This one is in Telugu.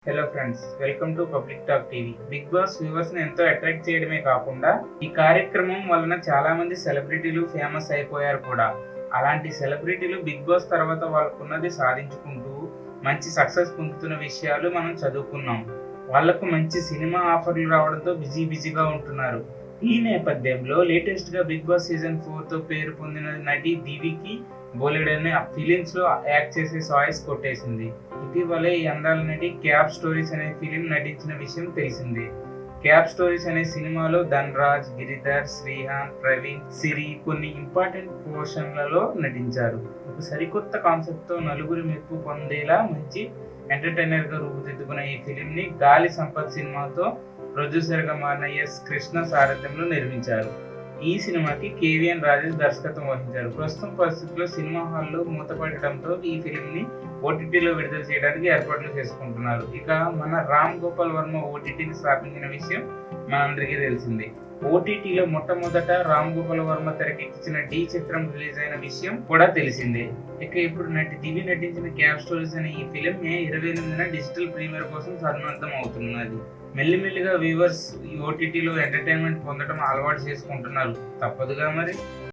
Hello friends, welcome to public talk TV. Bigg Boss viewers ని ఎంతో అట్రాక్ట్ చేయడమే కాకుండా ఈ కార్యక్రమం వలన చాలా మంది సెలబ్రిటీలు ఫేమస్ అయిపోయారు కూడా. అలాంటి సెలబ్రిటీలు బిగ్ బాస్ తర్వాత వాళ్ళకున్నది సాధించుకుంటూ మంచి సక్సెస్ పొందుతున్న విషయాలు మనం చదువుకున్నాం. వాళ్లకు మంచి సినిమా ఆఫర్లు రావడంతో బిజీగా ఉంటున్నారు. ఈ నేపథ్యంలో లేటెస్ట్ గా బిగ్ బాస్ సీజన్ 4 తో పేరు పొందిన నటి దివికి బోలెడన్ని ఫిలిమ్స్ లో యాక్ట్ చేసే చాయిస్ కొట్టేసింది. ఇటీవలే ఈ అందాల నటి క్యాబ్ స్టోరీస్ అనే ఫిలిం నటించిన విషయం తెలిసిందే. క్యాబ్ స్టోరీస్ అనే సినిమాలో ధన్రాజ్, గిరిధర్, శ్రీహాన్, ప్రవీణ్, సిరి కొన్ని ఇంపార్టెంట్ పోర్షన్లలో నటించారు. ఒక సరికొత్త కాన్సెప్ట్ తో నలుగురి మెప్పు పొందేలా మంచి ఎంటర్టైనర్ గా రూపుదిద్దుకున్న ఈ ఫిలిం ని గాలి సంపత్ సినిమాతో ప్రొడ్యూసర్ గా మారిన కృష్ణ సారథ్యంలో నిర్మించారు. ఈ సినిమాకి కేవీఎన్ రాజేష్ దర్శకత్వం వహించారు. ప్రస్తుతం పరిస్థితుల్లో సినిమా హాల్లో మూతపడటంతో ఈ ఫిలిం ని ఓటీటీలో విడుదల చేయడానికి ఏర్పాట్లు చేసుకుంటున్నారు. ఇక మన రామ్ గోపాల్ వర్మ ఓటీటీని స్థాపించిన విషయం మనందరికీ తెలిసిందే. ఓటీటీలో మొట్టమొదట రామ్ గోపాల్ వర్మ తెరకెక్కించిన డి చిత్రం రిలీజ్ అయిన విషయం కూడా తెలిసిందే. ఇక ఇప్పుడు నటి దివి నటించిన క్యాబ్ స్టోరీస్ అనే ఈ ఫిలిం మే 28న డిజిటల్ ప్రీమియర్ కోసం సన్నద్ధం అవుతున్నది. మెల్లిమెల్లిగా వ్యూవర్స్ ఈ ఓటీటీలో ఎంటర్టైన్మెంట్ పొందడం అలవాటు చేసుకుంటున్నారు. తప్పదుగా మరి.